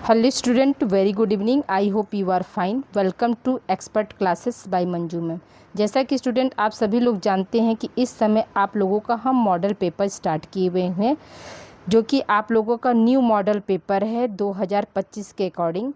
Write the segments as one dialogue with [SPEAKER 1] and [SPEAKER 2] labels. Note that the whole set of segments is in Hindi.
[SPEAKER 1] Hello student, very good evening. I hope you are fine. Welcome to expert classes by Manju ma'am. जैसा कि स्टूडेंट आप सभी लोग जानते हैं कि इस समय आप लोगों का हम मॉडल पेपर स्टार्ट किए हुए हैं, जो कि आप लोगों का न्यू मॉडल पेपर है 2025 के अकॉर्डिंग।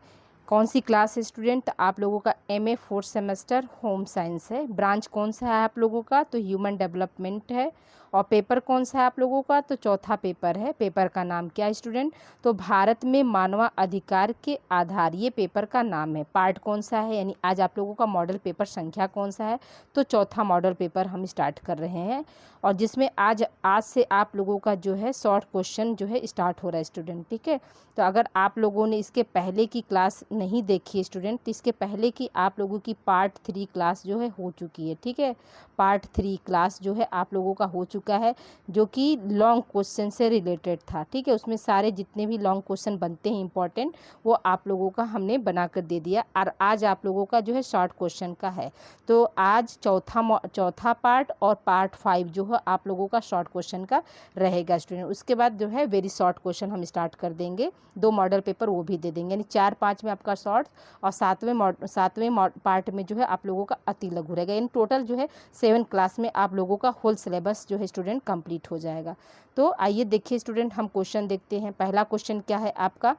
[SPEAKER 1] कौन सी क्लास है स्टूडेंट? आप लोगों का MA 4th semester home science है। ब्रांच कौन सा है आप लोगों का? तो ह्यूमन डेवलपमेंट है। और पेपर कौन सा है आप लोगों का? तो चौथा पेपर है। पेपर का नाम क्या है स्टूडेंट? तो भारत में मानवाधिकार के आधार, ये पेपर का नाम है। पार्ट कौन सा है, यानी आज आप लोगों का मॉडल पेपर संख्या कौन सा है? तो चौथा मॉडल पेपर हम स्टार्ट कर रहे हैं, और जिसमें आज से आप लोगों का जो है शॉर्ट क्वेश्चन जो है स्टार्ट हो रहा है स्टूडेंट। ठीक है, तो अगर आप लोगों ने इसके पहले की क्लास नहीं देखी है स्टूडेंट, तो इसके पहले की आप लोगों की पार्ट 3 क्लास जो है हो चुकी है। ठीक है, पार्ट 3 क्लास जो है आप लोगों का हो चुका है, जो कि लॉन्ग क्वेश्चन से रिलेटेड था। ठीक है, उसमें सारे जितने भी लॉन्ग क्वेश्चन बनते हैं इंपॉर्टेंट, वो आप लोगों का हमने बना कर दे दिया। और आज आप लोगों का जो है शॉर्ट क्वेश्चन का है, तो आज चौथा पार्ट और पार्ट 5 जो है आप लोगों का शॉर्ट क्वेश्चन का रहेगा स्टूडेंट। उसके बाद जो है वेरी शॉर्ट क्वेश्चन हम स्टार्ट कर देंगे, 2 मॉडल पेपर वो भी दे देंगे, यानी 4-5 में आपका शॉर्ट, और सातवें पार्ट में जो है आप लोगों का अति लघु रहेगा। यानी टोटल जो है 7 क्लास में आप लोगों का होल सिलेबस जो है स्टूडेंट कंप्लीट हो जाएगा। तो आइए देखिए स्टूडेंट, हम क्वेश्चन देखते हैं। पहला क्वेश्चन क्या है आपका?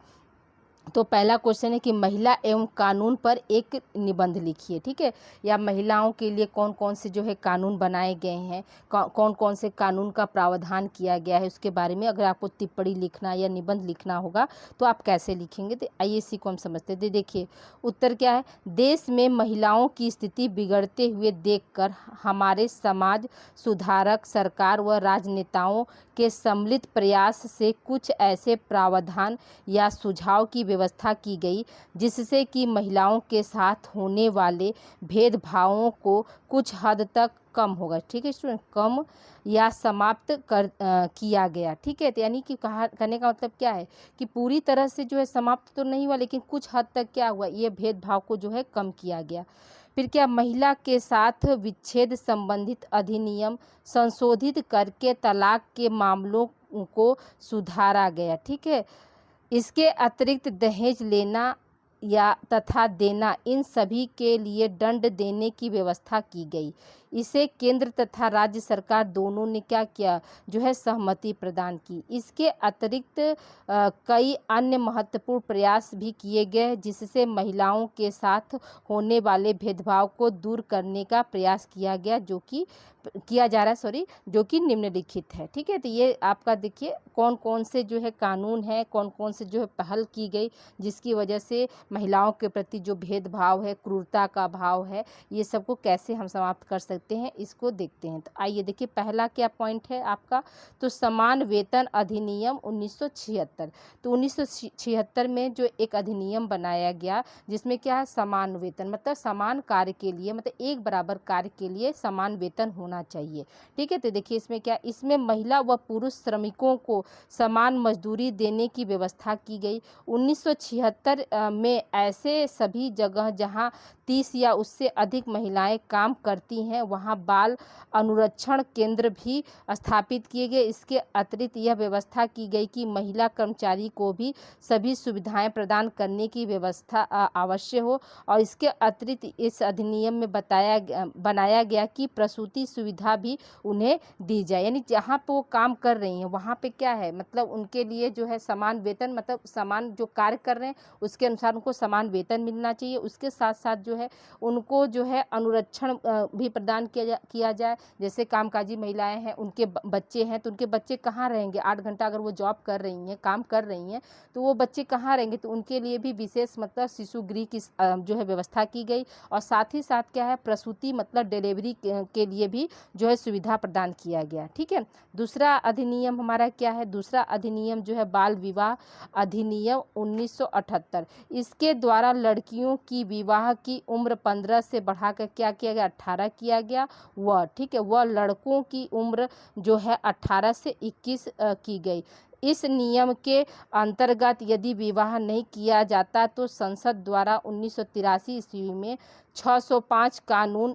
[SPEAKER 1] तो पहला क्वेश्चन है कि महिला एवं कानून पर एक निबंध लिखिए। ठीक है, या महिलाओं के लिए कौन कौन से जो है कानून बनाए गए हैं, कौन कौन से कानून का प्रावधान किया गया है, उसके बारे में अगर आपको टिप्पणी लिखना या निबंध लिखना होगा तो आप कैसे लिखेंगे। तो आइए इसी को हम समझते हैं। देखिए उत्तर क्या है। देश में महिलाओं की स्थिति बिगड़ते हुए देखकर हमारे समाज सुधारक, सरकार व राजनेताओं के सम्मिलित प्रयास से कुछ ऐसे प्रावधान या सुझाव की व्यवस्था की गई, जिससे कि महिलाओं के साथ होने वाले भेदभावों को कुछ हद तक कम होगा। ठीक है स्टूडेंट, कम या समाप्त किया गया। ठीक है, तो यानी कि कहने का मतलब क्या है कि पूरी तरह से जो है समाप्त तो नहीं हुआ, लेकिन कुछ हद तक क्या हुआ, ये भेदभाव को जो है कम किया गया। फिर क्या, महिला के साथ विच्छेद संबंधित अधिनियम संशोधित करके तलाक के मामलों को सुधारा गया। ठीक है, इसके अतिरिक्त दहेज लेना या तथा देना, इन सभी के लिए दंड देने की व्यवस्था की गई। इसे केंद्र तथा राज्य सरकार दोनों ने क्या किया, जो है सहमति प्रदान की। इसके अतिरिक्त कई अन्य महत्वपूर्ण प्रयास भी किए गए, जिससे महिलाओं के साथ होने वाले भेदभाव को दूर करने का प्रयास किया गया, किया जा रहा है, जो कि निम्नलिखित है। ठीक है, तो ये आपका देखिए कौन कौन से जो है कानून है, कौन कौन से जो है पहल की गई, जिसकी वजह से महिलाओं के प्रति जो भेदभाव है, क्रूरता का भाव है, ये सबको कैसे हम समाप्त कर सकते हैं, इसको देखते हैं। तो आइए देखिए पहला क्या पॉइंट है आपका, तो समान वेतन अधिनियम 1976। तो 1976 में जो एक अधिनियम बनाया गया, जिसमें क्या है, समान वेतन, मतलब समान कार्य के लिए, मतलब एक बराबर कार्य के लिए समान वेतन होना चाहिए। ठीक है, तो देखिए इसमें क्या, इसमें महिला व पुरुष श्रमिकों को समान मजदूरी देने की व्यवस्था की गई। 1976 में ऐसे सभी जगह जहां 30 या उससे अधिक महिलाएं काम करती हैं, वहां बाल अनुरक्षण केंद्र भी स्थापित किए गए। इसके अतिरिक्त यह व्यवस्था की गई कि महिला कर्मचारी को भी सभी सुविधाएं प्रदान करने की व्यवस्था अवश्य हो। और इसके अतिरिक्त इस अधिनियम में बनाया गया कि प्रसूति सुविधा भी उन्हें दी जाए। यानी जहाँ पे वो काम कर रही हैं वहाँ पे क्या है, मतलब उनके लिए जो है समान वेतन, मतलब समान जो कार्य कर रहे हैं उसके अनुसार उनको समान वेतन मिलना चाहिए। उसके साथ साथ जो है उनको जो है अनुरक्षण भी प्रदान किया जाए। जैसे कामकाजी महिलाएं हैं, उनके बच्चे हैं, तो उनके बच्चे कहाँ रहेंगे? 8 घंटा अगर वो जॉब कर रही हैं, काम कर रही हैं, तो वो बच्चे कहाँ रहेंगे? तो उनके लिए भी विशेष मतलब शिशु गृह की जो है व्यवस्था की गई। और साथ ही साथ क्या है, प्रसूति मतलब डिलीवरी के लिए भी जो है सुविधा प्रदान किया गया। ठीक है, दूसरा अधिनियम हमारा क्या है, दूसरा अधिनियम जो है बाल विवाह अधिनियम 1978। इसके द्वारा लड़कियों की विवाह की उम्र 15 से बढ़ाकर क्या किया गया, 18 किया गया। ठीक है, वह लड़कों की उम्र जो है 18 से 21 की गई। इस नियम के अंतर्गत यदि विवाह नहीं किया जाता तो संसद द्वारा 1983 ईस्वी में 605 कानून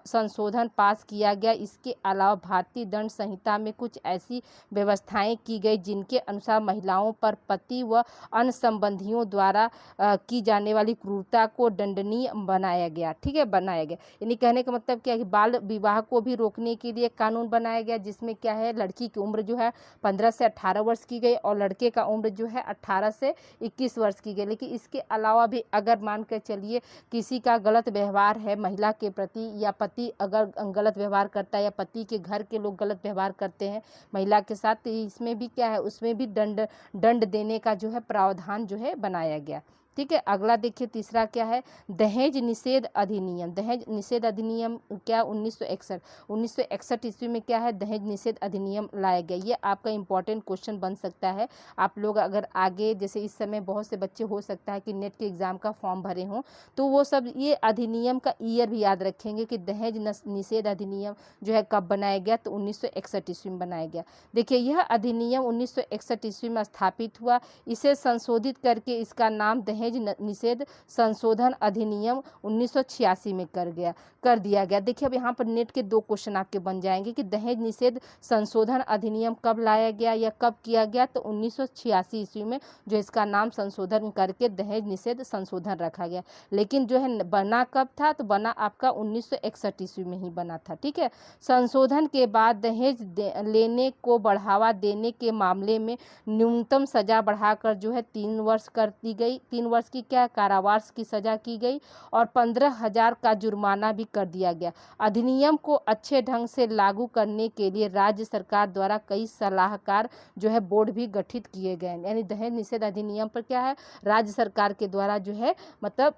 [SPEAKER 1] संशोधन पास किया गया। इसके अलावा भारतीय दंड संहिता में कुछ ऐसी व्यवस्थाएं की गई जिनके अनुसार महिलाओं पर पति व अन्य संबंधियों द्वारा की जाने वाली क्रूरता को दंडनीय बनाया गया। ठीक है, बनाया गया। यानी कहने का मतलब क्या है कि बाल विवाह को भी रोकने के लिए कानून बनाया गया, जिसमें क्या है लड़की की उम्र जो है 15 से 18 वर्ष की गई और लड़के का उम्र जो है 18 से 21 वर्ष की गई। लेकिन इसके अलावा भी अगर मान कर चलिए किसी का गलत व्यवहार है महिला के प्रति, या पति अगर गलत व्यवहार करता है या पति के घर के लोग गलत व्यवहार करते हैं महिला के साथ, तो इसमें भी क्या है, उसमें भी दंड देने का जो है प्रावधान जो है बनाया गया। ठीक है, अगला देखिए तीसरा क्या है, दहेज निषेध अधिनियम। दहेज निषेध अधिनियम क्या, 1961 ईस्वी में क्या है, दहेज निषेध अधिनियम लाया गया। ये आपका इंपॉर्टेंट क्वेश्चन बन सकता है। आप लोग अगर आगे जैसे इस समय बहुत से बच्चे हो सकता है कि नेट के एग्ज़ाम का फॉर्म भरे हों, तो वो सब ये अधिनियम का ईयर भी याद रखेंगे कि दहेज निषेध अधिनियम जो है कब बनाया गया, तो 1961 ईस्वी में बनाया गया। देखिए यह अधिनियम 1961 ईस्वी में स्थापित हुआ। इसे संशोधित करके इसका नाम दहेज निषेध संशोधन अधिनियम 1986 में कर दिया गया। देखिए अब यहाँ पर नेट के 2 क्वेश्चन आपके बन जाएंगे कि दहेज निषेध संशोधन अधिनियम कब लाया गया या कब किया गया, तो 1986 ईस्वी में जो इसका नाम संशोधन करके दहेज निषेध संशोधन रखा गया। लेकिन जो है बना कब था, तो बना आपका 1961 ईस्वी में ही बना था। ठीक है, संशोधन के बाद दहेज लेने को बढ़ावा देने के मामले में न्यूनतम सजा बढ़ाकर जो है 3 वर्ष कर दी गई। 3 वर्ष की क्या कारावास की सजा की गई और 15,000 का जुर्माना भी कर दिया गया। अधिनियम को अच्छे ढंग से लागू करने के लिए राज्य सरकार द्वारा कई सलाहकार जो है बोर्ड भी गठित किए गए। यानी दहेज निषेध अधिनियम पर क्या है, राज्य सरकार के द्वारा जो है मतलब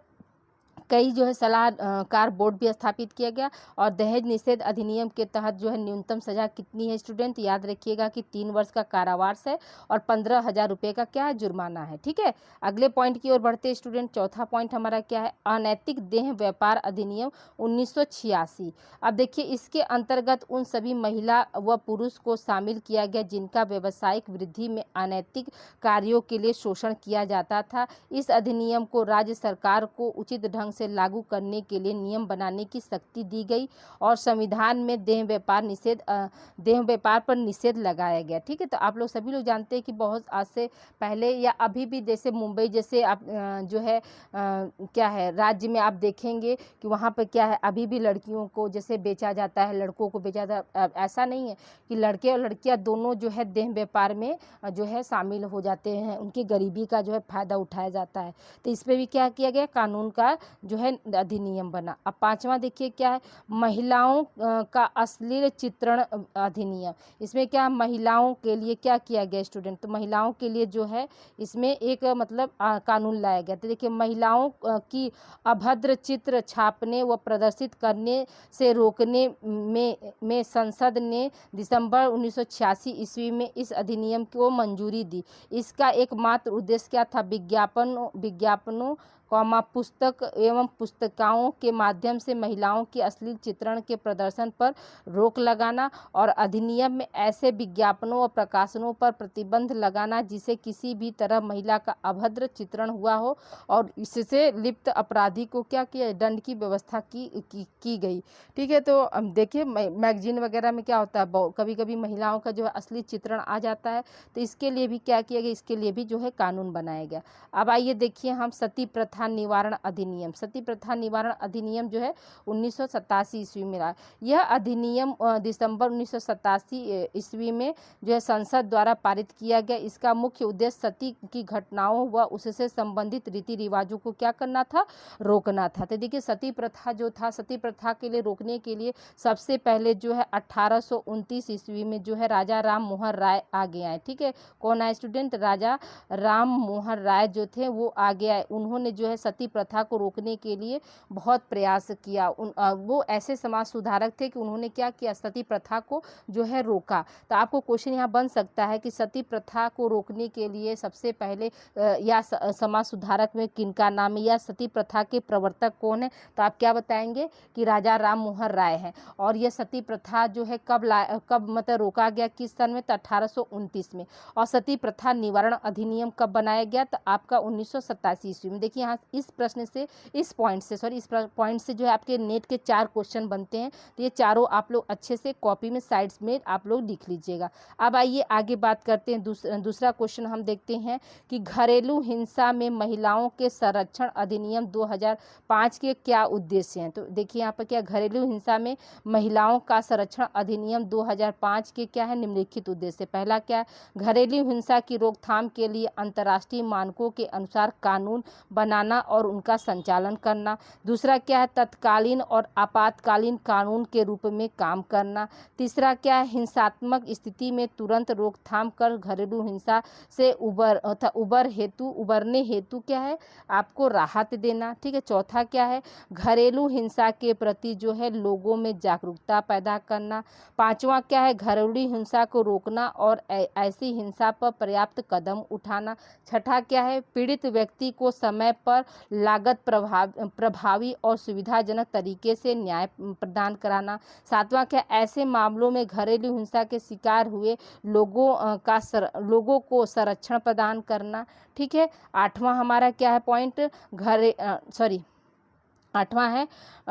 [SPEAKER 1] कई जो है सलाहकार बोर्ड भी स्थापित किया गया। और दहेज निषेध अधिनियम के तहत जो है न्यूनतम सजा कितनी है स्टूडेंट, याद रखिएगा कि 3 वर्ष का कारावास है और 15,000 रुपये का क्या है, जुर्माना है। ठीक है, अगले पॉइंट की ओर बढ़ते स्टूडेंट। चौथा पॉइंट हमारा क्या है, अनैतिक देह व्यापार अधिनियम 1986। अब देखिए इसके अंतर्गत उन सभी महिला व पुरुष को शामिल किया गया जिनका व्यावसायिक वृद्धि में अनैतिक कार्यों के लिए शोषण किया जाता था। इस अधिनियम को राज्य सरकार को उचित ढंग से लागू करने के लिए नियम बनाने की शक्ति दी गई और संविधान में देह व्यापार पर निषेध लगाया गया। ठीक है, तो आप लोग सभी लोग जानते हैं कि बहुत आज से पहले या अभी भी जैसे मुंबई जैसे आप जो है क्या है राज्य में आप देखेंगे कि वहाँ पर क्या है, अभी भी लड़कियों को जैसे बेचा जाता है, लड़कों को बेचा जाता है। ऐसा नहीं है कि लड़के और लड़कियाँ दोनों जो है देह व्यापार में जो है शामिल हो जाते हैं, उनकी गरीबी का जो है फायदा उठाया जाता है। तो इस पर भी क्या किया गया, कानून का जो है अधिनियम बना। अब 5वां देखिए क्या है, महिलाओं का अश्लील चित्रण अधिनियम। इसमें क्या महिलाओं के लिए क्या किया गया स्टूडेंट, तो महिलाओं के लिए जो है इसमें एक मतलब कानून लाया गया। तो देखिए महिलाओं की अभद्र चित्र छापने व प्रदर्शित करने से रोकने में संसद ने दिसंबर 1986 ईस्वी में इस अधिनियम को मंजूरी दी। इसका एकमात्र उद्देश्य क्या था, विज्ञापनों पुस्तक एवं पुस्तिकाओं के माध्यम से महिलाओं के अश्लील चित्रण के प्रदर्शन पर रोक लगाना और अधिनियम में ऐसे विज्ञापनों और प्रकाशनों पर प्रतिबंध लगाना जिसे किसी भी तरह महिला का अभद्र चित्रण हुआ हो और इससे लिप्त अपराधी को क्या किया, दंड की व्यवस्था की गई। ठीक है, तो देखिए मैगजीन वगैरह में क्या होता है, कभी कभी महिलाओं का जो है असली चित्रण आ जाता है, तो इसके लिए भी क्या किया गया, इसके लिए भी जो है कानून बनाया गया। अब आइए देखिए हम सती प्रथा निवारण अधिनियम। सती प्रथा निवारण अधिनियम जो है 1987 ईस्वी में आया। यह अधिनियम दिसंबर 1987 ईस्वी में जो है संसद द्वारा पारित किया गया। इसका मुख्य उद्देश्य सती की घटनाओं व उससे संबंधित रीति रिवाजों को क्या करना था, रोकना था। तो देखिए सती प्रथा जो था, सती प्रथा के लिए रोकने के लिए सबसे पहले जो है 1829 ईस्वी में जो है राजा राम मोहन राय आगे आए। ठीक है, कौन आए स्टूडेंट, राजा राम मोहन राय जो थे वो आगे आए। उन्होंने जो जो है सती प्रथा को रोकने के लिए बहुत प्रयास किया। वो ऐसे समाज सुधारक थे कि उन्होंने क्या किया, सती प्रथा को जो है रोका। तो आपको क्वेश्चन यहाँ बन सकता है कि सती प्रथा को रोकने के लिए सबसे पहले या समाज सुधारक में किनका नाम है, या सती प्रथा के प्रवर्तक कौन है? तो आप क्या बताएंगे कि राजा राम मोहन राय हैं। और यह सती प्रथा जो है कब मतलब रोका गया, किस सन में? तो 1829 में। और सती प्रथा निवारण अधिनियम कब बनाया गया? तो आपका 1987 ईस्वी में। देखिए यहाँ इस प्रश्न से, इस पॉइंट से जो है आपके नेट के 4 क्वेश्चन बनते हैं। तो ये चारों आप लोग अच्छे से कॉपी में साइड्स में आप लोग लिख लीजिएगा। अब आइए आगे बात करते हैं। दूसरा क्वेश्चन हम देखते हैं कि घरेलू हिंसा में महिलाओं के संरक्षण अधिनियम 2005 के क्या उद्देश्य हैं? तो देखिए यहाँ पर क्या, घरेलू हिंसा में महिलाओं का संरक्षण अधिनियम 2005 के क्या है? निम्नलिखित उद्देश्य। पहला क्या है? घरेलू हिंसा की रोकथाम के लिए अंतर्राष्ट्रीय मानकों के अनुसार कानून बनाना और उनका संचालन करना। दूसरा क्या है? तत्कालीन और आपातकालीन कानून के रूप में काम करना। तीसरा क्या है? हिंसात्मक स्थिति में तुरंत रोकथाम कर घरेलू हिंसा से उबरने हेतु क्या है? आपको राहत देना। ठीक है। चौथा क्या है? घरेलू हिंसा के प्रति जो है लोगों में जागरूकता पैदा करना। पांचवा क्या है? घरेलू हिंसा को रोकना और ऐसी हिंसा पर पर्याप्त कदम उठाना। छठा क्या है? पीड़ित व्यक्ति को समय पर लागत प्रभावी और सुविधाजनक तरीके से न्याय प्रदान कराना। सातवां क्या? ऐसे मामलों में घरेलू हिंसा के शिकार हुए लोगों को संरक्षण प्रदान करना। ठीक है। आठवां हमारा क्या है पॉइंट? आठवां है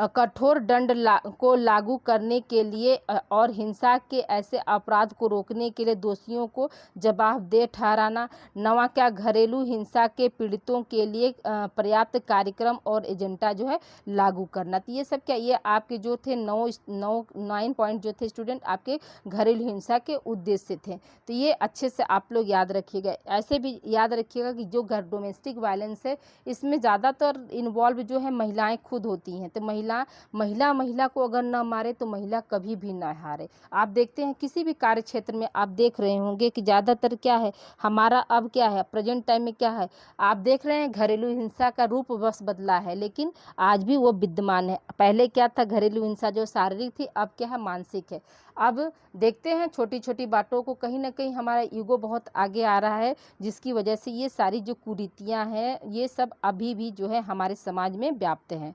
[SPEAKER 1] कठोर दंड को लागू करने के लिए और हिंसा के ऐसे अपराध को रोकने के लिए दोषियों को जवाबदेह ठहराना। नवा क्या? घरेलू हिंसा के पीड़ितों के लिए पर्याप्त कार्यक्रम और एजेंडा जो है लागू करना। तो ये सब क्या, ये आपके जो थे 9 पॉइंट जो थे स्टूडेंट, आपके घरेलू हिंसा के उद्देश्य थे। तो ये अच्छे से आप लोग याद रखिएगा। ऐसे भी याद रखिएगा कि जो घर डोमेस्टिक वायलेंस है, इसमें ज़्यादातर इन्वॉल्व जो है महिलाएं खुद होती हैं। तो महिला को अगर न मारे तो महिला कभी भी न हारे। आप देखते हैं किसी भी कार्य क्षेत्र में आप देख रहे होंगे कि ज़्यादातर क्या है हमारा, अब क्या है प्रेजेंट टाइम में क्या है, आप देख रहे हैं घरेलू हिंसा का रूप बस बदला है, लेकिन आज भी वो विद्यमान है। पहले क्या था? घरेलू हिंसा जो शारीरिक थी, अब क्या है? मानसिक है। अब देखते हैं छोटी छोटी बातों को कहीं ना कहीं हमारा ईगो बहुत आगे आ रहा है, जिसकी वजह से ये सारी जो कुरीतियाँ हैं ये सब अभी भी जो है हमारे समाज में व्याप्त हैं।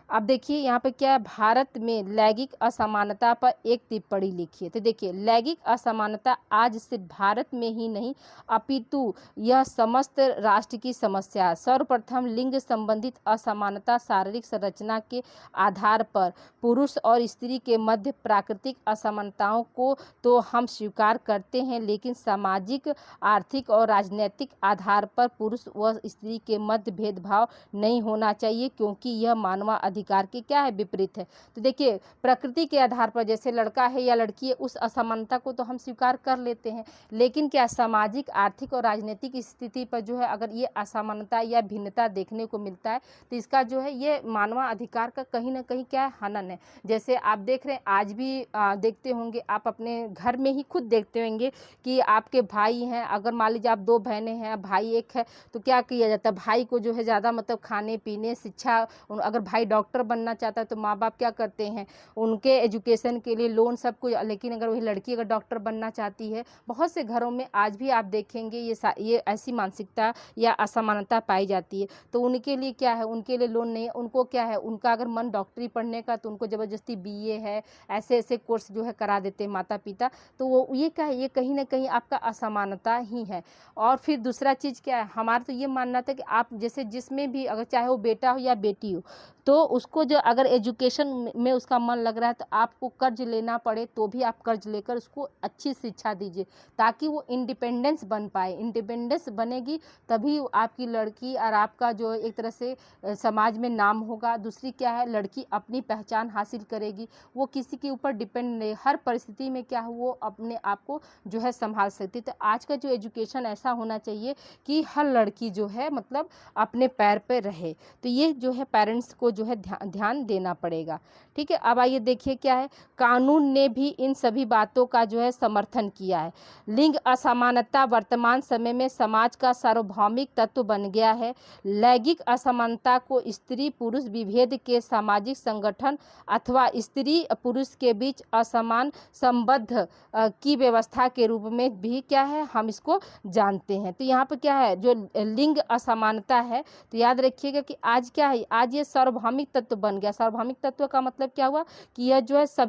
[SPEAKER 1] अब देखिए यहाँ पे क्या है, भारत में लैंगिक असमानता पर एक टिप्पणी लिखिए। तो देखिए लैंगिक असमानता आज सिर्फ भारत में ही नहीं अपितु यह समस्त राष्ट्र की समस्या है। सर्वप्रथम लिंग संबंधित असमानता शारीरिक संरचना के आधार पर पुरुष और स्त्री के मध्य प्राकृतिक असमानताओं को तो हम स्वीकार करते हैं, लेकिन सामाजिक, आर्थिक और राजनीतिक आधार पर पुरुष व स्त्री के मध्य भेदभाव नहीं होना चाहिए, क्योंकि यह मानवाधिकार के क्या है? विपरीत है। तो देखिए प्रकृति के आधार पर जैसे लड़का है या लड़की है, उस असमानता को तो हम स्वीकार कर लेते हैं, लेकिन क्या सामाजिक, आर्थिक और राजनीतिक स्थिति पर जो है अगर ये असमानता या भिन्नता देखने को मिलता है तो इसका जो है ये मानवाधिकार का कहीं ना कहीं क्या है? हनन है। जैसे आप देख रहे हैं आज भी देखते होंगे, आप अपने घर में ही खुद देखते होंगे कि आपके भाई हैं, अगर मान लीजिए आप 2 बहनें हैं, भाई एक है, तो क्या किया जाता है? भाई को जो है ज़्यादा मतलब खाने पीने, शिक्षा, अगर भाई डॉक्टर बनना चाहता है तो माँ बाप क्या करते हैं? उनके एजुकेशन के लिए लोन सब कुछ। लेकिन अगर वही लड़की अगर डॉक्टर बनना चाहती है, बहुत से घरों में आज भी आप देखेंगे ये ऐसी मानसिकता या असमानता पाई जाती है। तो उनके लिए क्या है? उनके लिए लोन नहीं है। उनको क्या है? उनका अगर मन डॉक्टरी पढ़ने का तो उनको ज़बरदस्ती BA है, ऐसे ऐसे कोर्स जो है करा देते हैं माता पिता। तो वो ये क्या है? ये कहीं ना कहीं आपका असमानता ही है। और फिर दूसरा चीज़ क्या है? हमारा तो ये मानना था कि आप जैसे जिसमें भी अगर चाहे वो बेटा हो या बेटी हो, तो उसको जो अगर एजुकेशन में उसका मन लग रहा है तो आपको कर्ज लेना पड़े तो भी आप कर्ज लेकर उसको अच्छी शिक्षा दीजिए, ताकि वो इंडिपेंडेंस बन पाए। इंडिपेंडेंस बनेगी तभी आपकी लड़की और आपका जो एक तरह से समाज में नाम होगा। दूसरी क्या है? लड़की अपनी पहचान हासिल करेगी, वो किसी के ऊपर डिपेंड नहीं, हर परिस्थिति में क्या है वो अपने आप को जो है संभाल सकती। तो आज का जो एजुकेशन ऐसा होना चाहिए कि हर लड़की जो है मतलब अपने पैर पे रहे। तो ये जो है पेरेंट्स को जो है ध्यान देना पड़ेगा। ठीक है, अब आइए देखिए क्या है, कानून ने भी इन सभी बातों का जो है समर्थन किया है। लिंग असमानता वर्तमान समय में समाज का सार्वभौमिक तत्व बन गया है। लैंगिक असमानता को स्त्री पुरुष विभेद के सामाजिक संगठन अथवा स्त्री पुरुष के बीच असमान संबंध की व्यवस्था के रूप में भी क्या है, हम इसको जानते हैं। तो यहाँ पर क्या है, जो लिंग असमानता है, तो याद रखिएगा कि आज क्या है, आज ये सार्वभौमिक तत्व बन गया। सार्वभौमिक तत्व का मतलब क्या हुआ कि यह जो है सब,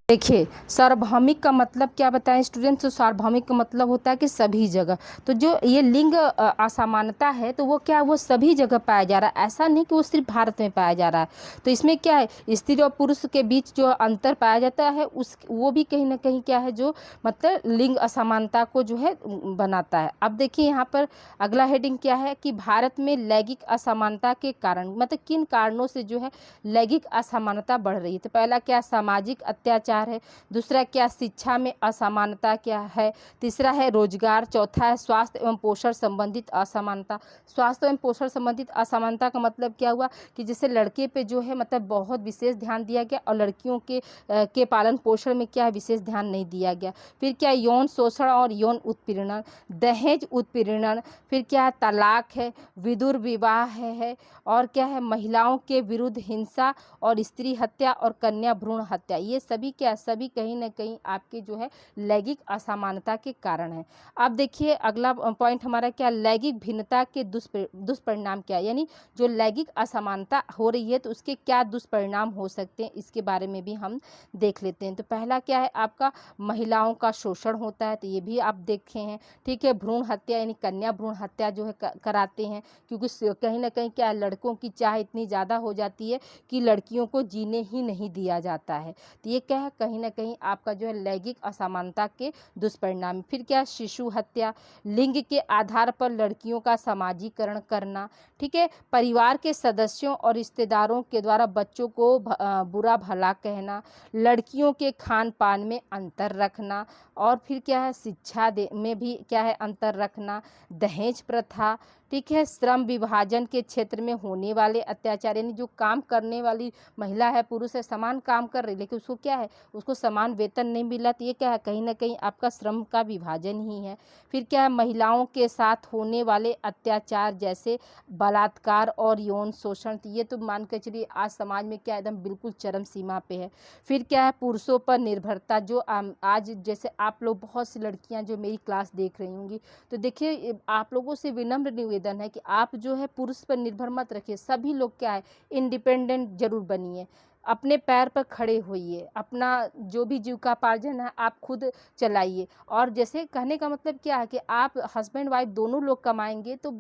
[SPEAKER 1] देखिए सार्वभौमिक का मतलब क्या बताएं स्टूडेंट्स, तो सार्वभौमिक का मतलब होता है कि सभी जगह। तो जो ये लिंग असमानता है तो वो क्या है, वो सभी जगह पाया जा रहा है, ऐसा नहीं कि वो सिर्फ भारत में पाया जा रहा है। तो इसमें क्या है, स्त्री और पुरुष के बीच जो अंतर पाया जाता है उस वो भी कहीं ना कहीं क्या है, जो मतलब लिंग असमानता को जो है बनाता है। अब देखिए यहाँ पर अगला हेडिंग क्या है कि भारत में लैंगिक असमानता के कारण, मतलब किन कारणों से जो है लैंगिक असमानता बढ़ रही है। तो पहला क्या, सामाजिक अत्याचार है। दूसरा क्या, शिक्षा में असमानता क्या है। तीसरा है रोजगार। चौथा है स्वास्थ्य एवं पोषण संबंधित असमानता। स्वास्थ्य एवं पोषण संबंधित असमानता का मतलब क्या हुआ कि जैसे लड़के पे जो है मतलब बहुत विशेष ध्यान दिया गया और लड़कियों के पालन पोषण में क्या है, विशेष ध्यान नहीं दिया गया। फिर क्या, यौन शोषण और यौन उत्पीड़न, दहेज उत्पीड़न, फिर क्या है, तलाक है, विदुर विवाह है और क्या है, महिलाओं के विरुद्ध हिंसा और स्त्री हत्या और कन्या भ्रूण हत्या। ये सभी क्या, सभी कहीं ना कहीं आपके जो है लैंगिक असमानता के कारण है। अब देखिए अगला पॉइंट हमारा क्या, लैंगिक भिन्नता के दुष्परिणाम क्या है, यानी जो लैंगिक असमानता हो रही है तो उसके क्या दुष्परिणाम हो सकते हैं, इसके बारे में भी हम देख लेते हैं। तो पहला क्या है आपका, महिलाओं का शोषण होता है, तो ये भी आप देखे हैं। ठीक है, भ्रूण हत्या यानी कन्या भ्रूण हत्या जो है कराते हैं, क्योंकि कहीं ना कहीं क्या, लड़कों की चाह इतनी ज़्यादा हो जाती है कि लड़कियों को जीने ही नहीं दिया जाता है। तो ये क्या है, कहीं ना कहीं आपका जो है लैंगिक असमानता के दुष्परिणाम। फिर क्या, शिशु हत्या, लिंग के आधार पर लड़कियों का समाजीकरण करना। ठीक है, परिवार के सदस्यों और रिश्तेदारों के द्वारा बच्चों को बुरा भला कहना, लड़कियों के खान पान में अंतर रखना और फिर क्या है, शिक्षा में भी क्या है अंतर रखना, दहेज प्रथा। ठीक है, श्रम विभाजन के क्षेत्र में होने वाले अत्याचार, यानी जो काम करने वाली महिला है पुरुष है समान काम कर रही लेकिन उसको क्या है, उसको समान वेतन नहीं मिला, तो ये क्या है, कहीं ना कहीं आपका श्रम का विभाजन ही है। फिर क्या है, महिलाओं के साथ होने वाले अत्याचार जैसे बलात्कार और यौन शोषण, तो ये तो मान कर चलिए आज समाज में क्या एकदम बिल्कुल चरम सीमा पे है। फिर क्या है, पुरुषों पर निर्भरता, जो आज जैसे आप लोग बहुत सी लड़कियां जो मेरी क्लास देख रही होंगी, तो देखिए आप लोगों से विनम्र निवेदन है कि आप जो है पुरुष पर निर्भर मत रखिए, सभी लोग क्या है इंडिपेंडेंट जरूर बनिए, अपने पैर पर खड़े होइए, अपना जो भी जीविकापार्जन है आप खुद चलाइए। और जैसे कहने का मतलब क्या है कि आप हस्बैंड वाइफ दोनों लोग कमाएंगे तो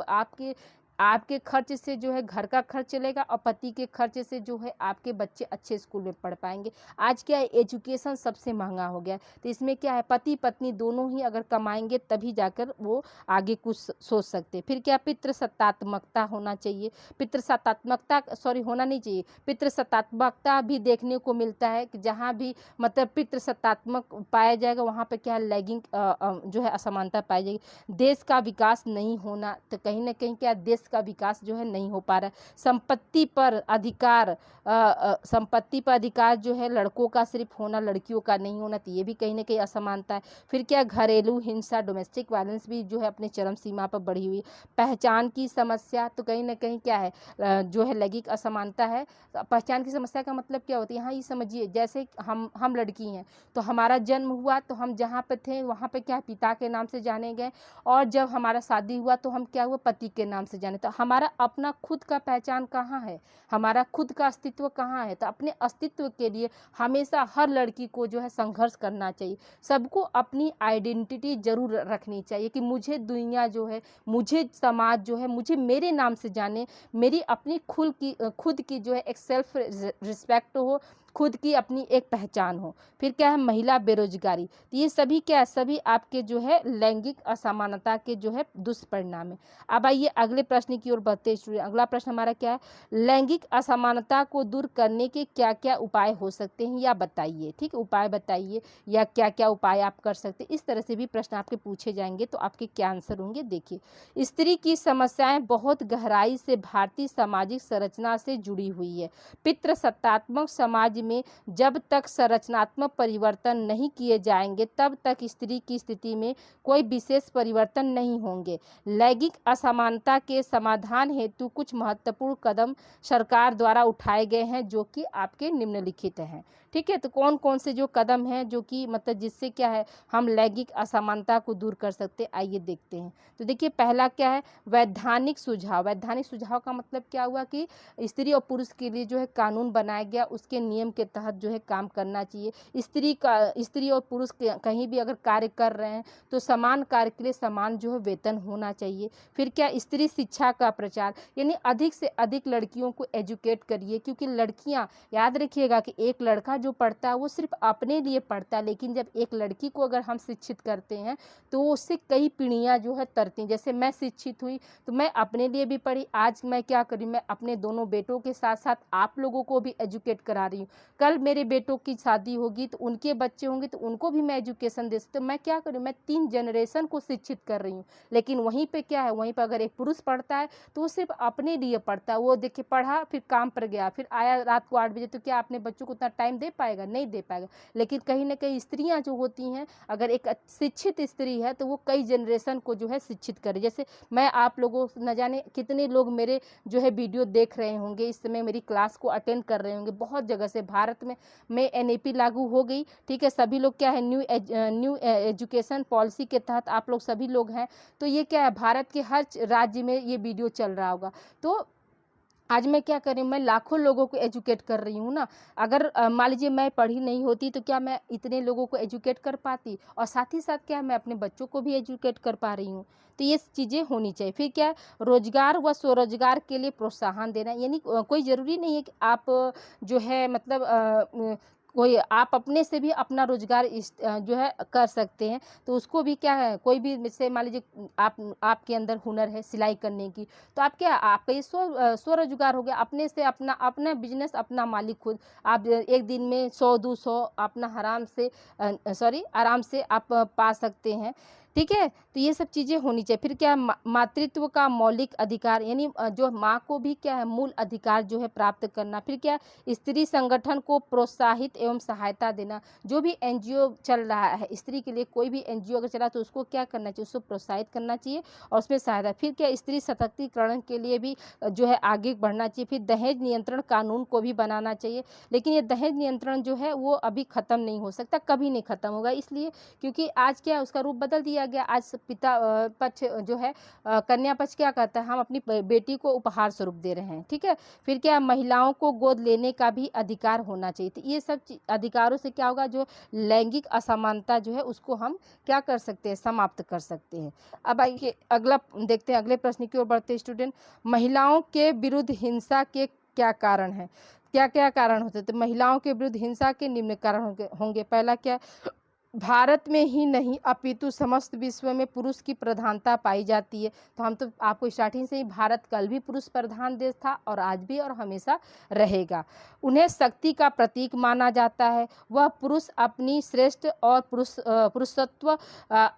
[SPEAKER 1] आपके खर्च से जो है घर का खर्च चलेगा और पति के खर्च से जो है आपके बच्चे अच्छे स्कूल में पढ़ पाएंगे। आज क्या है, एजुकेशन सबसे महंगा हो गया है, तो इसमें क्या है, पति पत्नी दोनों ही अगर कमाएंगे तभी जाकर वो आगे कुछ सोच सकते हैं। फिर क्या, पितृसत्तात्मकता होना चाहिए, होना नहीं चाहिए, पितृसत्तात्मकता भी देखने को मिलता है कि जहाँ भी मतलब पितृसत्तात्मक पाया जाएगा वहाँ पर क्या, लैंगिक जो है असमानता पाई जाएगी। देश का विकास नहीं होना, तो कहीं ना कहीं क्या, देश का विकास जो है नहीं हो पा रहा है। संपत्ति पर अधिकार जो है लड़कों का सिर्फ होना, लड़कियों का नहीं होना, तो ये भी कहीं ना कहीं असमानता है। फिर क्या, घरेलू हिंसा, डोमेस्टिक वायलेंस भी जो है अपने चरम सीमा पर बढ़ी हुई। पहचान की समस्या, तो कहीं ना कहीं क्या है, जो है लैंगिक असमानता है। पहचान की समस्या का मतलब क्या होती है, यहाँ ये समझिए जैसे हम लड़की हैं तो हमारा जन्म हुआ तो हम जहाँ पे थे वहाँ पे क्या, पिता के नाम से जाने गए, और जब हमारा शादी हुआ तो हम क्या हुआ, पति के नाम से जाने। तो हमारा अपना खुद का पहचान कहाँ है, हमारा खुद का अस्तित्व कहाँ है। तो अपने अस्तित्व के लिए हमेशा हर लड़की को जो है संघर्ष करना चाहिए, सबको अपनी आइडेंटिटी जरूर रखनी चाहिए कि मुझे दुनिया जो है, मुझे समाज जो है, मुझे मेरे नाम से जाने, मेरी अपनी खुद की जो है एक सेल्फ रिस्पेक्ट हो, खुद की अपनी एक पहचान हो। फिर क्या है, महिला बेरोजगारी। तो ये सभी क्या है, सभी आपके जो है लैंगिक असमानता के जो है दुष्परिणाम है। अब आइए अगले प्रश्न की ओर बढ़ते हैं स्टूडेंट। अगला प्रश्न हमारा क्या है, लैंगिक असमानता को दूर करने के क्या क्या उपाय हो सकते हैं या बताइए। ठीक है, उपाय बताइए या क्या क्या उपाय आप कर सकते हैं। इस तरह से भी प्रश्न आपके पूछे जाएंगे तो आपके क्या आंसर होंगे। देखिए, स्त्री की समस्याएं बहुत गहराई से भारतीय सामाजिक संरचना से जुड़ी हुई है। पितृसत्तात्मक समाज में जब तक संरचनात्मक परिवर्तन नहीं किए जाएंगे तब तक स्त्री की स्थिति में कोई विशेष परिवर्तन नहीं होंगे। लैंगिक असमानता के समाधान हेतु कुछ महत्वपूर्ण कदम सरकार द्वारा उठाए गए हैं जो कि आपके निम्नलिखित हैं। ठीक है, तो कौन कौन से जो कदम हैं जो कि मतलब जिससे क्या है हम लैंगिक असमानता को दूर कर सकते हैं, आइए देखते हैं। तो देखिए, पहला क्या है, वैधानिक सुझाव। वैधानिक सुझाव का मतलब क्या हुआ कि स्त्री और पुरुष के लिए जो है कानून बनाया गया, उसके नियम के तहत जो है काम करना चाहिए। स्त्री और पुरुष कहीं भी अगर कार्य कर रहे हैं तो समान कार्य के लिए समान जो है वेतन होना चाहिए। फिर क्या, स्त्री शिक्षा का प्रचार, यानी अधिक से अधिक लड़कियों को एजुकेट करिए, क्योंकि लड़कियां, याद रखिएगा कि एक लड़का जो पढ़ता है वो सिर्फ अपने लिए पढ़ता है, लेकिन जब एक लड़की को अगर हम शिक्षित करते हैं तो उससे कई पीढ़ियां जो है तरती हैं। जैसे मैं शिक्षित हुई तो मैं अपने लिए भी पढ़ी, आज मैं क्या करी, मैं अपने दोनों बेटों के साथ साथ आप लोगों को भी एजुकेट करा रही हूँ। कल मेरे बेटों की शादी होगी तो उनके बच्चे होंगे तो उनको भी मैं एजुकेशन दे सकती हूँ। मैं क्या करूँ, मैं 3 जनरेशन को शिक्षित कर रही हूँ। लेकिन वहीं पे क्या है, वहीं पर अगर एक पुरुष पढ़ता है तो वो सिर्फ अपने लिए पढ़ता है। वो देखिए पढ़ा, फिर काम पर गया, फिर आया रात को 8 बजे, तो क्या अपने बच्चों को उतना टाइम दे पाएगा? नहीं दे पाएगा। लेकिन कहीं ना कहीं स्त्रियां जो होती हैं, अगर एक शिक्षित स्त्री है तो वो कई जनरेशन को जो है शिक्षित करे। जैसे मैं, आप लोगों न जाने कितने लोग मेरे जो है वीडियो देख रहे होंगे, इस समय मेरी क्लास को अटेंड कर रहे होंगे बहुत जगह से। भारत में एनईपी लागू हो गई, ठीक है, सभी लोग क्या है न्यू एजुकेशन पॉलिसी के तहत आप लोग सभी लोग हैं। तो ये क्या है, भारत के हर राज्य में ये वीडियो चल रहा होगा। तो आज मैं क्या कर रही हूँ, मैं लाखों लोगों को एजुकेट कर रही हूँ ना। अगर मान लीजिए मैं पढ़ी नहीं होती तो क्या मैं इतने लोगों को एजुकेट कर पाती? और साथ ही साथ क्या है, मैं अपने बच्चों को भी एजुकेट कर पा रही हूँ। तो ये चीज़ें होनी चाहिए। फिर क्या है, रोजगार व स्वरोजगार के लिए प्रोत्साहन देना, यानी कोई ज़रूरी नहीं है कि आप जो है मतलब कोई आप अपने से भी अपना रोजगार जो है कर सकते हैं। तो उसको भी क्या है, कोई भी जैसे मान लीजिए आपके अंदर हुनर है सिलाई करने की, तो आप क्या, आपका ये स्वरोजगार हो गया। अपने से अपना अपना बिजनेस, अपना मालिक खुद। आप एक दिन में 100-200 अपना आराम से आप पा सकते हैं। ठीक है, तो ये सब चीज़ें होनी चाहिए। फिर क्या है, मातृत्व का मौलिक अधिकार, यानी जो माँ को भी क्या है मूल अधिकार जो है प्राप्त करना। फिर क्या, स्त्री संगठन को प्रोत्साहित एवं सहायता देना। जो भी एनजीओ चल रहा है स्त्री के लिए, कोई भी एनजीओ अगर चला तो उसको क्या करना चाहिए, उसको प्रोत्साहित करना चाहिए और उसमें सहायता। फिर क्या, स्त्री सशक्तिकरण के लिए भी जो है आगे बढ़ना चाहिए। फिर दहेज नियंत्रण कानून को भी बनाना चाहिए। लेकिन ये दहेज नियंत्रण जो है वो अभी ख़त्म नहीं हो सकता, कभी नहीं ख़त्म होगा, इसलिए क्योंकि आज क्या उसका रूप बदल दिया गया। आज पिता पक्ष जो है कन्या पक्ष क्या कहता है, हम अपनी बेटी को उपहार स्वरूप दे रहे हैं। ठीक है, फिर क्या, महिलाओं को गोद लेने का भी अधिकार होना चाहिए। तो ये सब अधिकारों से क्या होगा, जो लैंगिक असमानता जो है उसको हम क्या कर सकते हैं, समाप्त कर सकते हैं। अब आइए अगला देखते हैं, अगले प्रश्न की ओर बढ़ते हैं स्टूडेंट। महिलाओं के विरुद्ध हिंसा के क्या कारण हैं? क्या क्या कारण होते हैं? तो महिलाओं के विरुद्ध हिंसा के निम्न कारण होंगे। पहला क्या, भारत में ही नहीं अपितु समस्त विश्व में पुरुष की प्रधानता पाई जाती है। तो हम तो आपको स्टार्टिंग से ही, भारत कल भी पुरुष प्रधान देश था और आज भी और हमेशा रहेगा। उन्हें शक्ति का प्रतीक माना जाता है। वह पुरुष अपनी श्रेष्ठ और पुरुषत्व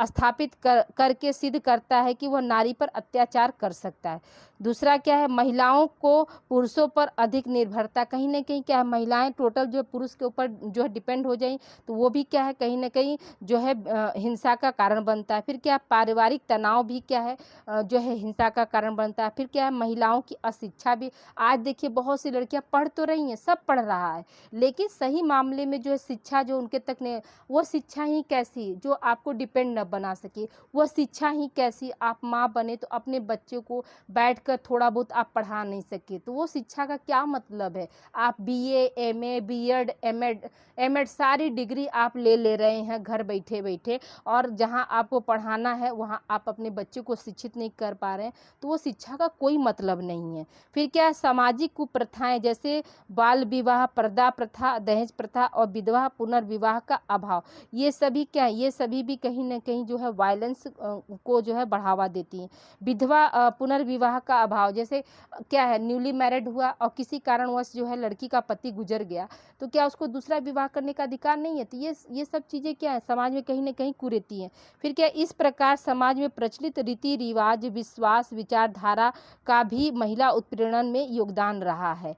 [SPEAKER 1] स्थापित करके सिद्ध करता है कि वह नारी पर अत्याचार कर सकता है। दूसरा क्या है, महिलाओं को पुरुषों पर अधिक निर्भरता। कहीं ना कहीं क्या है, महिलाएं टोटल जो पुरुष के ऊपर जो है डिपेंड हो जाएं, तो वो भी क्या है कहीं ना कहीं जो है हिंसा का कारण बनता है। फिर क्या, पारिवारिक तनाव भी क्या है जो है हिंसा का कारण बनता है। फिर क्या है, महिलाओं की अशिक्षा भी। आज देखिए बहुत सी लड़कियां पढ़ तो रही हैं, सब पढ़ रहा है, लेकिन सही मामले में जो है शिक्षा जो उनके तक नहीं, वो शिक्षा ही कैसी जो आपको डिपेंड न बना सके, वो शिक्षा ही कैसी आप माँ बने तो अपने बच्चे को बैठ कर थोड़ा बहुत आप पढ़ा नहीं सके, तो वो शिक्षा का क्या मतलब है? आप बीए, एमए, बीएड, एमएड सारी डिग्री आप ले रहे हैं, हैं घर बैठे बैठे, और जहाँ आपको पढ़ाना है वहाँ आप अपने बच्चे को शिक्षित नहीं कर पा रहे हैं, तो वो शिक्षा का कोई मतलब नहीं है। फिर क्या है, सामाजिक कुप्रथाएं जैसे बाल विवाह, पर्दा प्रथा, दहेज प्रथा और विधवा पुनर्विवाह का अभाव, ये सभी क्या है, ये सभी भी कहीं ना कहीं जो है वायलेंस को जो है बढ़ावा देती हैं। विधवा पुनर्विवाह का अभाव, जैसे क्या है, न्यूली मैरिड हुआ और किसी कारणवश जो है लड़की का पति गुजर गया, तो क्या उसको दूसरा विवाह करने का अधिकार नहीं है? तो ये सब चीज़ें क्या है, समाज में कहीं ना कहीं कुरीति हैं। फिर क्या, इस प्रकार समाज में प्रचलित रीति रिवाज, विश्वास, विचारधारा का भी महिला उत्पीड़न में योगदान रहा है।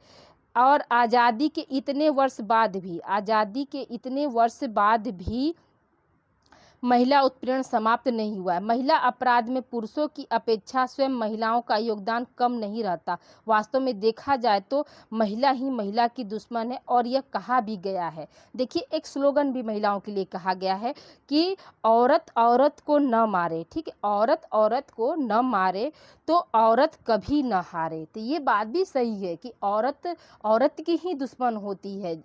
[SPEAKER 1] और आज़ादी के इतने वर्ष बाद भी महिला उत्पीड़न समाप्त नहीं हुआ है। महिला अपराध में पुरुषों की अपेक्षा स्वयं महिलाओं का योगदान कम नहीं रहता। वास्तव में देखा जाए तो महिला ही महिला की दुश्मन है, और यह कहा भी गया है। देखिए, एक स्लोगन भी महिलाओं के लिए कहा गया है कि औरत औरत को न मारे, ठीक है, औरत औरत को न मारे तो औरत कभी न हारे। तो ये बात भी सही है कि औरत औरत की ही दुश्मन होती है।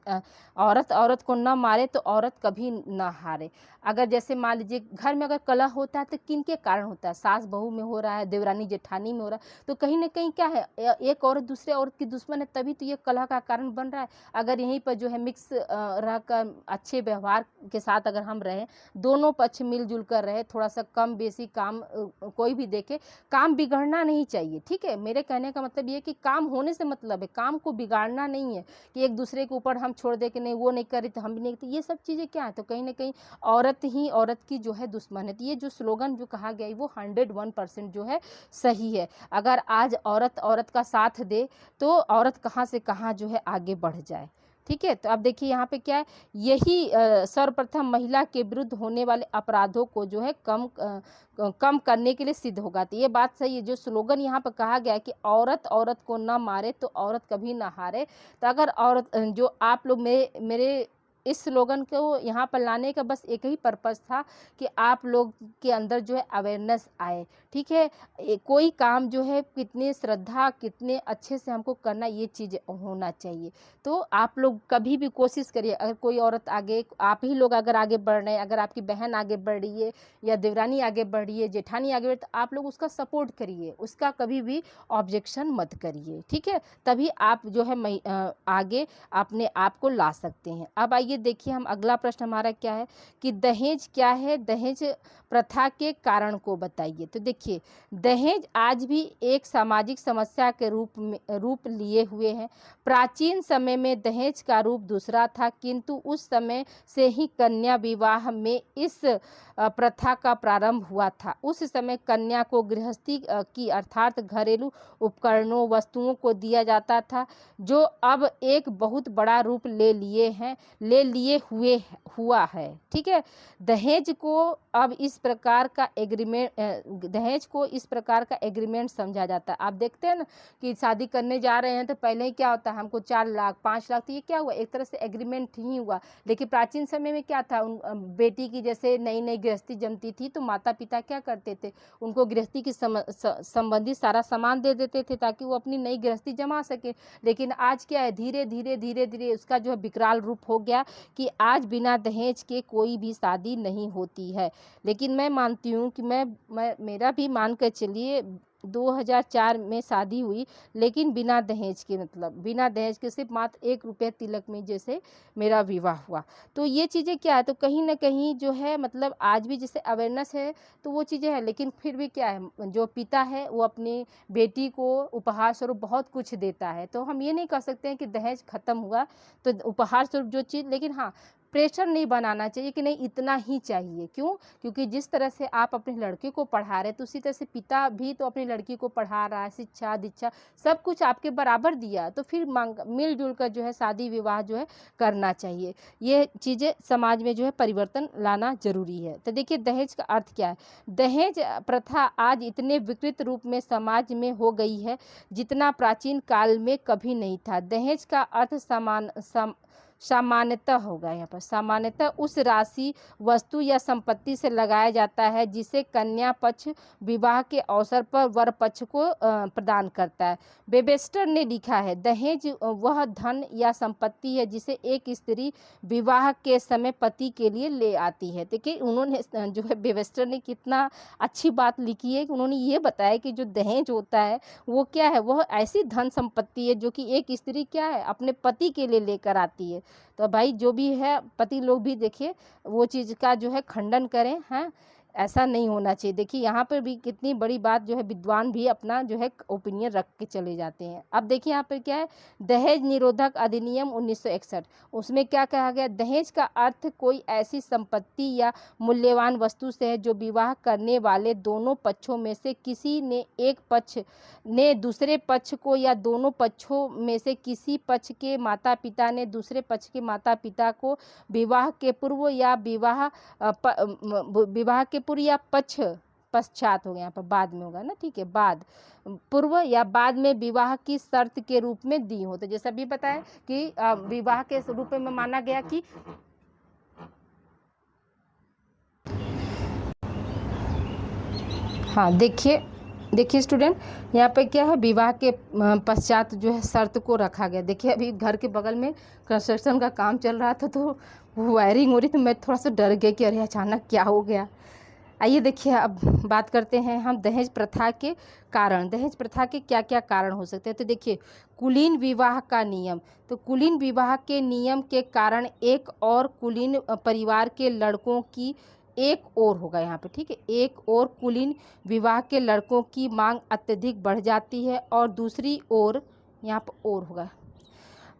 [SPEAKER 1] औरत औरत को न मारे तो औरत कभी न हारे। अगर जैसे मान लीजिए घर में अगर कलह होता है तो किन के कारण होता है, सास बहू में हो रहा है, देवरानी जेठानी में हो रहा है, तो कहीं ना कहीं क्या है, एक औरत दूसरे औरत की दुश्मन है, तभी तो ये कलह का कारण बन रहा है। अगर यहीं पर जो है मिक्स रहकर अच्छे व्यवहार के साथ अगर हम रहें, दोनों पक्ष मिलजुल कर रहे, थोड़ा सा कम बेसी काम कोई भी देखे, काम बिगड़ना नहीं चाहिए, ठीक है। मेरे कहने का मतलब ये कि काम होने से मतलब है, काम को बिगाड़ना नहीं है कि एक दूसरे के ऊपर हम छोड़ दे कि नहीं वो नहीं करी तो हम भी नहीं, तो ये सब चीज़ें क्या है, तो कहीं ना कहीं औरत ही औरत की जो है दुश्मन है। तो ये जो स्लोगन जो कहा गया है वो 101% जो है सही है। अगर आज औरत औरत का साथ दे तो औरत कहाँ से कहाँ जो है आगे बढ़ जाए, ठीक है। तो अब देखिए यहाँ पे क्या है, यही सर्वप्रथम महिला के विरुद्ध होने वाले अपराधों को जो है कम करने के लिए सिद्ध होगा। तो ये बात सही है, जो स्लोगन यहाँ पर कहा गया है कि औरत औरत को ना मारे तो औरत कभी ना हारे। तो अगर औरत जो आप लोग मेरे इस स्लोगन को यहाँ पर लाने का बस एक ही पर्पस था कि आप लोग के अंदर जो है अवेयरनेस आए, ठीक है। कोई काम जो है कितने श्रद्धा कितने अच्छे से हमको करना, ये चीज़ होना चाहिए। तो आप लोग कभी भी कोशिश करिए, अगर कोई औरत आगे, आप ही लोग अगर आगे बढ़ रहे हैं, अगर आपकी बहन आगे बढ़ रही है या देवरानी आगे बढ़ रही है, जेठानी आगे बढ़ रही है, तो आप लोग उसका सपोर्ट करिए, उसका कभी भी ऑब्जेक्शन मत करिए, ठीक है। तभी आप जो है आगे अपने आप को ला सकते हैं। अब आइए देखिए, हम अगला प्रश्न हमारा क्या है कि दहेज क्या है, दहेज प्रथा के कारण को बताइए। तो देखिए, दहेज आज भी एक सामाजिक समस्या के रूप लिए हुए हैं। प्राचीन समय में दहेज का रूप दूसरा था, किंतु उस समय से ही कन्या विवाह में इस प्रथा का प्रारंभ हुआ था। उस समय कन्या को गृहस्थी की अर्थात घरेलू उपकरणों वस्तुओं को दिया जाता था, जो अब एक बहुत बड़ा रूप ले लिए हुआ है, ठीक है। दहेज को इस प्रकार का एग्रीमेंट समझा जाता है। आप देखते हैं ना कि शादी करने जा रहे हैं तो पहले ही क्या होता है, हमको 4 लाख 5 लाख, तो ये क्या हुआ, एक तरह से एग्रीमेंट ही हुआ। लेकिन प्राचीन समय में क्या था, बेटी की जैसे नई नई गृहस्थी जमती थी तो माता पिता क्या करते थे, उनको गृहस्थी की संबंधी सारा सामान दे देते थे ताकि वो अपनी नई गृहस्थी जमा सके। लेकिन आज क्या है, धीरे धीरे उसका जो है विकराल रूप हो गया कि आज बिना दहेज के कोई भी शादी नहीं होती है। लेकिन मैं मानती हूँ कि मेरा भी मान कर चलिए 2004 में शादी हुई, लेकिन बिना दहेज के, मतलब बिना दहेज के सिर्फ मात्र 1 रुपये तिलक में जैसे मेरा विवाह हुआ। तो ये चीज़ें क्या है, तो कहीं ना कहीं जो है मतलब आज भी जैसे अवेयरनेस है तो वो चीज़ें हैं, लेकिन फिर भी क्या है, जो पिता है वो अपनी बेटी को उपहार स्वरूप बहुत कुछ देता है। तो हम ये नहीं कह सकते हैं कि दहेज ख़त्म हुआ तो उपहार स्वरूप जो चीज़, लेकिन हाँ प्रेशर नहीं बनाना चाहिए कि नहीं इतना ही चाहिए। क्यों? क्योंकि जिस तरह से आप अपने लड़के को पढ़ा रहे हैं तो उसी तरह से पिता भी तो अपनी लड़की को पढ़ा रहा है, शिक्षा दीक्षा सब कुछ आपके बराबर दिया, तो फिर मिलजुल कर जो है शादी विवाह जो है करना चाहिए। ये चीज़ें समाज में जो है परिवर्तन लाना जरूरी है। तो देखिए, दहेज का अर्थ क्या है। दहेज प्रथा आज इतने विकृत रूप में समाज में हो गई है जितना प्राचीन काल में कभी नहीं था। दहेज का अर्थ सामान्यतः होगा यहाँ पर, सामान्यतः उस राशि वस्तु या संपत्ति से लगाया जाता है जिसे कन्या पक्ष विवाह के अवसर पर वर पक्ष को प्रदान करता है। वेबस्टर ने लिखा है, दहेज वह धन या संपत्ति है जिसे एक स्त्री विवाह के समय पति के लिए ले आती है। देखिए उन्होंने जो है वेबस्टर ने कितना अच्छी बात लिखी है कि उन्होंने ये बताया कि जो दहेज होता है वो क्या है, वह ऐसी धन संपत्ति है जो कि एक स्त्री क्या है अपने पति के लिए लेकर आती है। तो भाई जो भी है पति लोग भी देखिए वो चीज़ का जो है खंडन करें, हैं ऐसा नहीं होना चाहिए। देखिए यहाँ पर भी कितनी बड़ी बात जो है विद्वान भी अपना जो है ओपिनियन रख के चले जाते हैं। अब देखिए यहाँ पर क्या है, दहेज निरोधक अधिनियम 1961, उसमें क्या कहा गया, दहेज का अर्थ कोई ऐसी संपत्ति या मूल्यवान वस्तु से है जो विवाह करने वाले दोनों पक्षों में से किसी ने एक पक्ष ने दूसरे पक्ष को या दोनों पक्षों में से किसी पक्ष के माता पिता ने दूसरे पक्ष के माता पिता को विवाह के पूर्व या विवाह के पूर्व या पश्चात हो गया, यहाँ पर बाद में होगा ना, ठीक है, बाद पूर्व या बाद में विवाह की शर्त के रूप में दी हो। तो जैसा भी बताया कि विवाह के रूप में माना गया कि हाँ देखिए स्टूडेंट, यहाँ पे क्या है, विवाह के पश्चात जो है शर्त को रखा गया। देखिए अभी घर के बगल में कंस्ट्रक्शन का काम चल रहा था तो वायरिंग हो रही, तो मैं थोड़ा सा डर गई कि अरे अचानक क्या हो गया। आइए देखिए अब बात करते हैं हम दहेज प्रथा के कारण। दहेज प्रथा के क्या क्या कारण हो सकते हैं। तो देखिए कुलीन विवाह का नियम, तो कुलीन विवाह के नियम के कारण एक और कुलीन परिवार के लड़कों की एक और होगा यहाँ पे, ठीक है, एक और कुलीन विवाह के लड़कों की मांग अत्यधिक बढ़ जाती है और दूसरी ओर यहाँ पर और होगा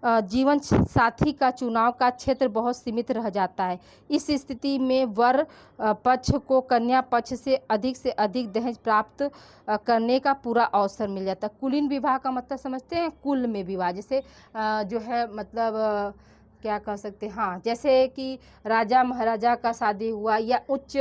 [SPEAKER 1] जीवन साथी का चुनाव का क्षेत्र बहुत सीमित रह जाता है। इस स्थिति में वर पक्ष को कन्या पक्ष से अधिक दहेज प्राप्त करने का पूरा अवसर मिल जाता है। कुलीन विवाह का मतलब समझते हैं, कुल में विवाह, जैसे जो है मतलब क्या कह सकते हैं, हाँ जैसे कि राजा महाराजा का शादी हुआ या उच्च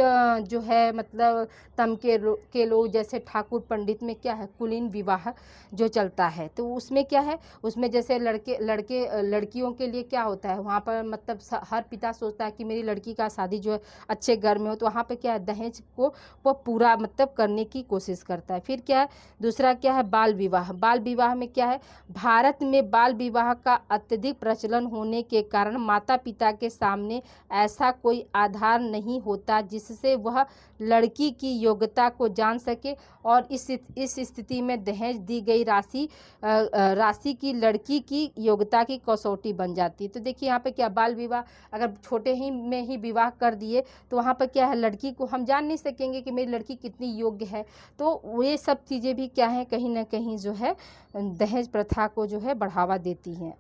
[SPEAKER 1] जो है मतलब तम के लोग जैसे ठाकुर पंडित में क्या है कुलीन विवाह जो चलता है। तो उसमें क्या है, उसमें जैसे लड़कियों के लिए क्या होता है, वहाँ पर मतलब हर पिता सोचता है कि मेरी लड़की का शादी जो है अच्छे घर में हो, तो वहाँ पर क्या है दहेज को वो पूरा मतलब करने की कोशिश करता है। फिर क्या है, दूसरा क्या है बाल विवाह। बाल विवाह में क्या है, भारत में बाल विवाह का अत्यधिक प्रचलन होने के कारण माता पिता के सामने ऐसा कोई आधार नहीं होता जिससे वह लड़की की योग्यता को जान सके और इस स्थिति में दहेज दी गई राशि की लड़की की योग्यता की कसौटी बन जाती है। तो देखिए यहाँ पे क्या, बाल विवाह अगर छोटे ही में ही विवाह कर दिए तो वहाँ पर क्या है, लड़की को हम जान नहीं सकेंगे कि मेरी लड़की कितनी योग्य है। तो ये सब चीज़ें भी क्या है कहीं ना कहीं जो है दहेज प्रथा को जो है बढ़ावा देती हैं।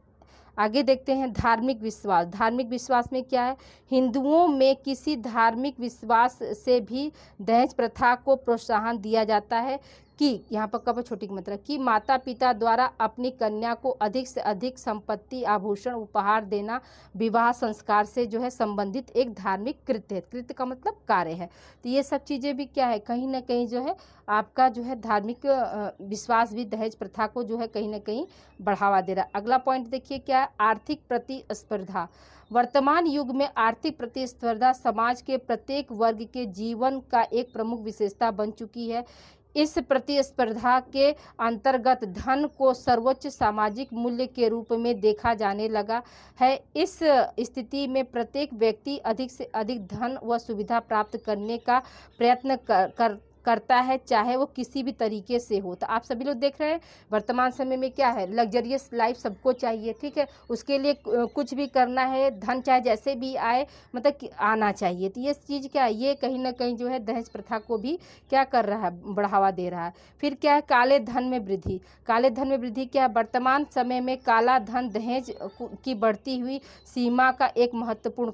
[SPEAKER 1] आगे देखते हैं धार्मिक विश्वास। धार्मिक विश्वास में क्या है, हिंदुओं में किसी धार्मिक विश्वास से भी दहेज प्रथा को प्रोत्साहन दिया जाता है कि यहाँ पर कब छोटी की मतलब कि माता पिता द्वारा अपनी कन्या को अधिक से अधिक संपत्ति आभूषण उपहार देना विवाह संस्कार से जो है संबंधित एक धार्मिक कृत्य है। कृत्य का मतलब कार्य है। तो ये सब चीज़ें भी क्या है कहीं ना कहीं जो है आपका जो है धार्मिक विश्वास भी दहेज प्रथा को जो है कहीं ना कहीं बढ़ावा दे रहा है। अगला पॉइंट देखिए क्या है, आर्थिक प्रतिस्पर्धा। वर्तमान युग में आर्थिक प्रतिस्पर्धा समाज के प्रत्येक वर्ग के जीवन का एक प्रमुख विशेषता बन चुकी है। इस प्रतिस्पर्धा के अंतर्गत धन को सर्वोच्च सामाजिक मूल्य के रूप में देखा जाने लगा है। इस स्थिति में प्रत्येक व्यक्ति अधिक से अधिक धन व सुविधा प्राप्त करने का प्रयत्न करता है, चाहे वो किसी भी तरीके से हो। तो आप सभी लोग देख रहे हैं वर्तमान समय में क्या है, लग्जरियस लाइफ सबको चाहिए, ठीक है, उसके लिए कुछ भी करना है, धन चाहे जैसे भी आए मतलब कि आना चाहिए। तो ये चीज़ क्या है, ये कहीं ना कहीं जो है दहेज प्रथा को भी क्या कर रहा है, बढ़ावा दे रहा है। फिर क्या है, काले धन में वृद्धि। काले धन में वृद्धि क्या है, वर्तमान समय में काला धन दहेज की बढ़ती हुई सीमा का एक महत्वपूर्ण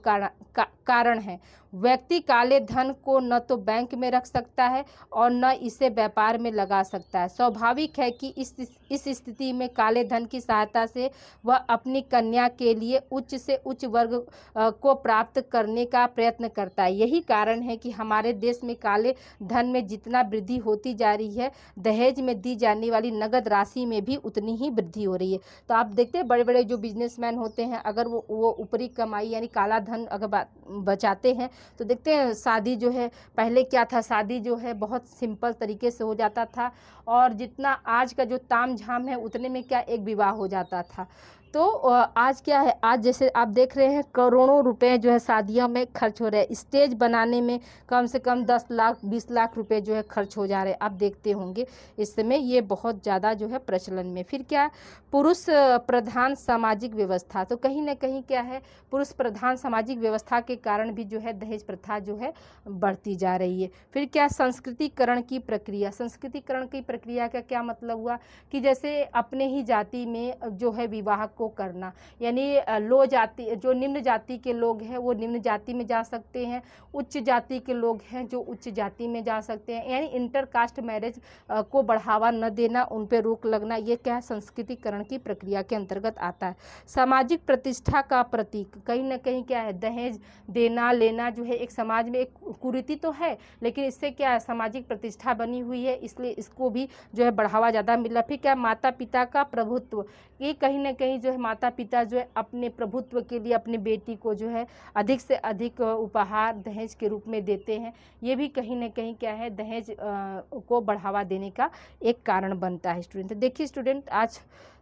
[SPEAKER 1] कारण है। व्यक्ति काले धन को न तो बैंक में रख सकता है और न इसे व्यापार में लगा सकता है। स्वाभाविक है कि इस स्थिति में काले धन की सहायता से वह अपनी कन्या के लिए उच्च से उच्च वर्ग को प्राप्त करने का प्रयत्न करता है। यही कारण है कि हमारे देश में काले धन में जितना वृद्धि होती जा रही है, दहेज में दी जाने वाली नगद राशि में भी उतनी ही वृद्धि हो रही है। तो आप देखते हैं बड़े बड़े जो बिजनेसमैन होते हैं, अगर वो ऊपरी कमाई यानी काला धन अगर बचाते हैं तो देखते हैं शादी जो है, पहले क्या था, शादी जो है बहुत सिंपल तरीके से हो जाता था और जितना आज का जो ताम झाम है उतने में क्या एक विवाह हो जाता था। तो आज क्या है, आज जैसे आप देख रहे हैं करोड़ों रुपए जो है शादियों में खर्च हो रहे हैं। स्टेज बनाने में कम से कम 10 लाख 20 लाख रुपए जो है खर्च हो जा रहे हैं। आप देखते होंगे इस समय ये बहुत ज़्यादा जो है प्रचलन में। फिर क्या है, पुरुष प्रधान सामाजिक व्यवस्था। तो कहीं ना कहीं क्या है, पुरुष प्रधान सामाजिक व्यवस्था के कारण भी जो है दहेज प्रथा जो है बढ़ती जा रही है। फिर क्या, संस्कृतिकरण की प्रक्रिया। संस्कृतिकरण की प्रक्रिया का क्या मतलब हुआ कि जैसे अपने ही जाति में जो है विवाह को करना, यानी लो जाति, जो निम्न जाति के लोग हैं वो निम्न जाति में जा सकते हैं, उच्च जाति के लोग हैं जो उच्च जाति में जा सकते हैं, यानी इंटरकास्ट मैरिज को बढ़ावा न देना, उन पे रोक लगना, ये क्या है, संस्कृतिकरण की प्रक्रिया के अंतर्गत आता है। सामाजिक प्रतिष्ठा का प्रतीक। कहीं ना कहीं क्या है, दहेज देना लेना जो है एक समाज में एक कुरीति तो है, लेकिन इससे क्या है, सामाजिक प्रतिष्ठा बनी हुई है, इसलिए इसको भी जो है बढ़ावा ज़्यादा मिल रहा है। फिर क्या, माता पिता का प्रभुत्व। ये कहीं ना कहीं जो है माता पिता जो है अपने प्रभुत्व के लिए अपनी बेटी को जो है अधिक से अधिक उपहार दहेज के रूप में देते हैं। ये भी कहीं ना कहीं क्या है, दहेज को बढ़ावा देने का एक कारण बनता है। स्टूडेंट देखिए, स्टूडेंट आज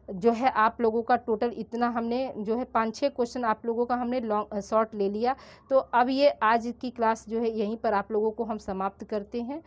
[SPEAKER 1] जो है आप लोगों का टोटल इतना हमने जो है 5-6 क्वेश्चन आप लोगों का हमने लॉन्ग शॉर्ट ले लिया। तो अब ये आज की क्लास जो है यहीं पर आप लोगों को हम समाप्त करते हैं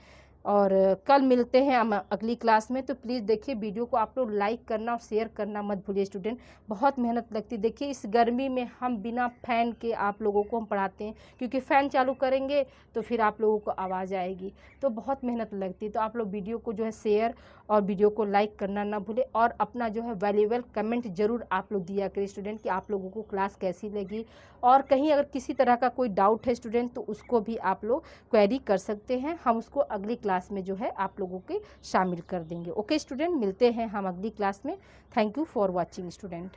[SPEAKER 1] और कल मिलते हैं हम अगली क्लास में। तो प्लीज़ देखिए वीडियो को आप लोग लाइक करना और शेयर करना मत भूलिए। स्टूडेंट बहुत मेहनत लगती है। देखिए इस गर्मी में हम बिना फ़ैन के आप लोगों को हम पढ़ाते हैं, क्योंकि फ़ैन चालू करेंगे तो फिर आप लोगों को आवाज़ आएगी, तो बहुत मेहनत लगती है। तो आप लोग वीडियो को जो है शेयर और वीडियो को लाइक करना ना भूलें और अपना जो है वैल्यूएबल कमेंट ज़रूर आप लोग दिया करें स्टूडेंट कि आप लोगों को क्लास कैसी लगी। और कहीं अगर किसी तरह का कोई डाउट है स्टूडेंट तो उसको भी आप लोग क्वेरी कर सकते हैं, हम उसको अगली क्लास में जो है आप लोगों के शामिल कर देंगे। ओके स्टूडेंट, मिलते हैं हम अगली क्लास में। Thank you for watching student.